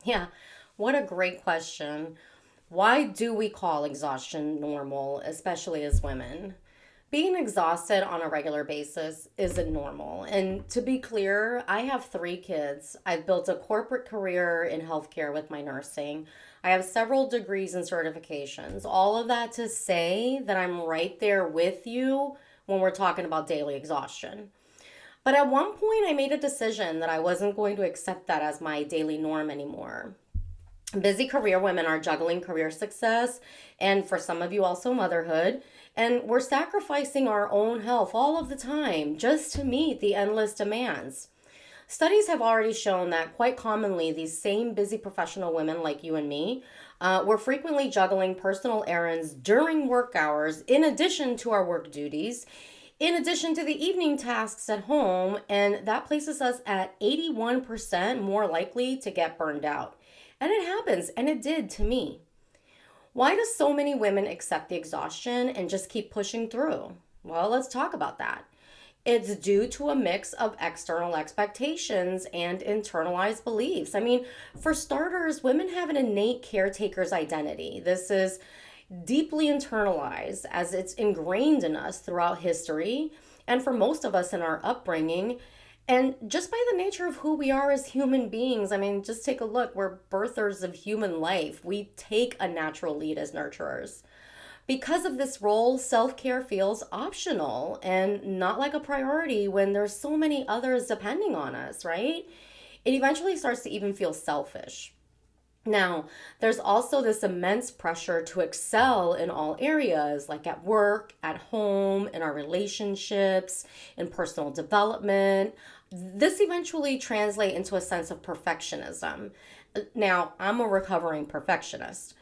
Yeah, what a great question. Why do we call exhaustion normal, especially as women? Being exhausted on a regular basis isn't normal. And to be clear, I have 3 kids. I've built a corporate career in healthcare with my nursing. I have several degrees and certifications. All of that to say that I'm right there with you when we're talking about daily exhaustion. But at one point, I made a decision that I wasn't going to accept that as my daily norm anymore. Busy career women are juggling career success and for some of you also motherhood. And we're sacrificing our own health all of the time just to meet the endless demands. Studies have already shown that quite commonly, these same busy professional women like you and me were frequently juggling personal errands during work hours, in addition to our work duties, in addition to the evening tasks at home, and that places us at 81% more likely to get burned out. And it happens, and it did to me. Why do so many women accept the exhaustion and just keep pushing through? Well, let's talk about that. It's due to a mix of external expectations and internalized beliefs. I mean, for starters, women have an innate caretaker's identity. This is deeply internalized as it's ingrained in us throughout history and for most of us in our upbringing. And just by the nature of who we are as human beings, I mean, just take a look. We're birthers of human life. We take a natural lead as nurturers. Because of this role, self care feels optional and not like a priority when there's so many others depending on us, right? It eventually starts to even feel selfish. Now, there's also this immense pressure to excel in all areas, like at work, at home, in our relationships, in personal development. This eventually translates into a sense of perfectionism. Now, I'm a recovering perfectionist.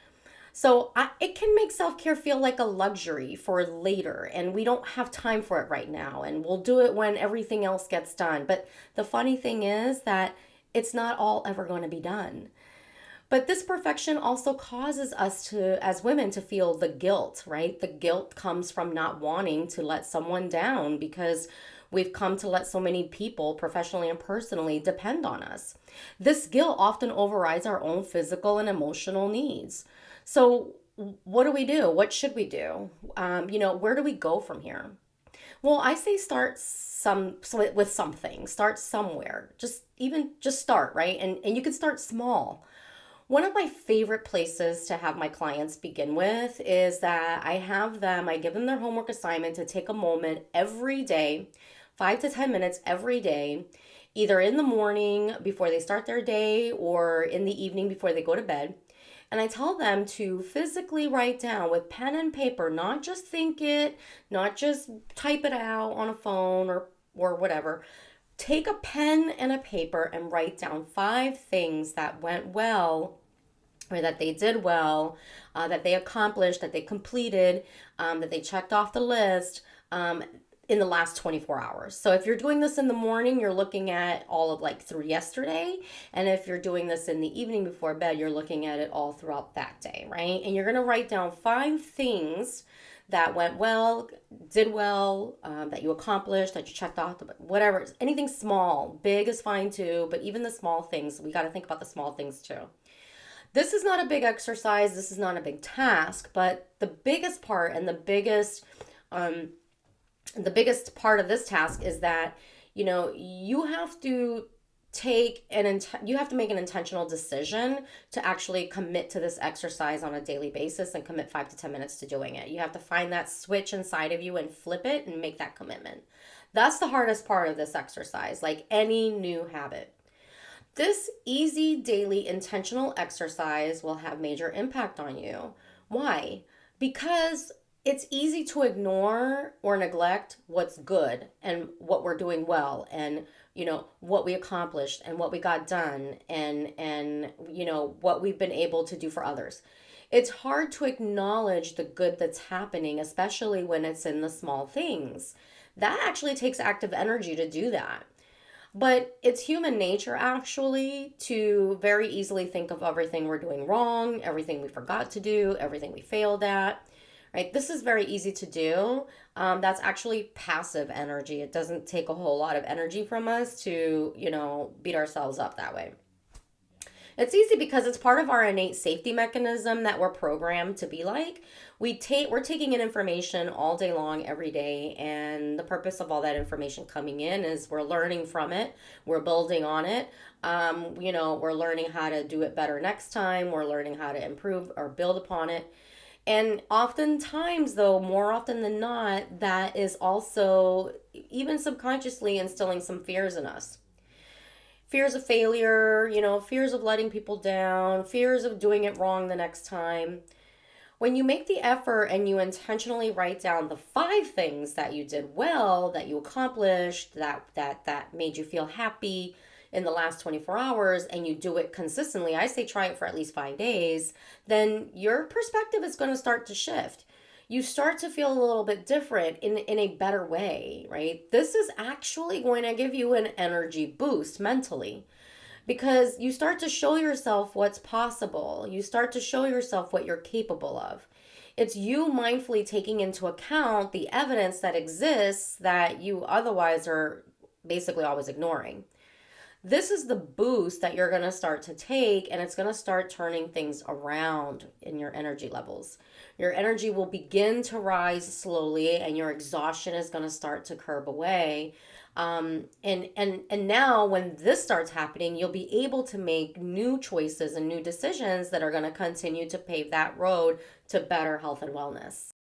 It can make self care feel like a luxury for later, and we don't have time for it right now, and we'll do it when everything else gets done. But the funny thing is that it's not all ever going to be done. But this perfection also causes us to, as women, to feel the guilt, right? The guilt comes from not wanting to let someone down because we've come to let so many people, professionally and personally, depend on us. This guilt often overrides our own physical and emotional needs. So, what do we do? What should we do? Where do we go from here? Well, I say start with something. Start somewhere. Just start, right? And you can start small. One of my favorite places to have my clients begin with is that I give them their homework assignment to take a moment every day, 5 to 10 minutes every day, either in the morning before they start their day or in the evening before they go to bed. And I tell them to physically write down with pen and paper, not just think it, not just type it out on a phone or whatever. Take a pen and a paper and write down 5 things that went well or that they did well, that they accomplished, that they completed, that they checked off the list in the last 24 hours. So if you're doing this in the morning, you're looking at all of like through yesterday. And if you're doing this in the evening before bed, you're looking at it all throughout that day, right? And you're going to write down 5 things that went well, did well, that you accomplished, that you checked off, whatever. Anything small, big is fine too, but even the small things, we got to think about the small things too. This is not a big exercise, this is not a big task, but the biggest part and um, the biggest part of this task is that you have to you have to make an intentional decision to actually commit to this exercise on a daily basis and commit 5 to 10 minutes to doing it. You have to find that switch inside of you and flip it and make that commitment. That's the hardest part of this exercise, like any new habit. This easy daily intentional exercise will have major impact on you. Why? Because it's easy to ignore or neglect what's good and what we're doing well and what we accomplished and what we got done and what we've been able to do for others. It's hard to acknowledge the good that's happening, especially when it's in the small things. That actually takes active energy to do that. But it's human nature actually to very easily think of everything we're doing wrong, everything we forgot to do, everything we failed at. Right? This is very easy to do. That's actually passive energy. It doesn't take a whole lot of energy from us to, beat ourselves up that way. It's easy because it's part of our innate safety mechanism that we're programmed to be like. We're taking in information all day long, every day, and the purpose of all that information coming in is we're learning from it, we're building on it. We're learning how to do it better next time. We're learning how to improve or build upon it. And oftentimes, though, more often than not, that is also even subconsciously instilling some fears in us. Fears of failure, fears of letting people down, fears of doing it wrong the next time. When you make the effort and you intentionally write down the 5 things that you did well, that you accomplished, that made you feel happy in the last 24 hours, and you do it consistently, I say try it for at least 5 days, then your perspective is going to start to shift. You start to feel a little bit different in a better way, right? This is actually going to give you an energy boost mentally because you start to show yourself what's possible. You start to show yourself what you're capable of. It's you mindfully taking into account the evidence that exists that you otherwise are basically always ignoring. This is the boost that you're going to start to take, and it's going to start turning things around in your energy levels. Your energy will begin to rise slowly, and your exhaustion is going to start to curb away. And now, when this starts happening, you'll be able to make new choices and new decisions that are going to continue to pave that road to better health and wellness.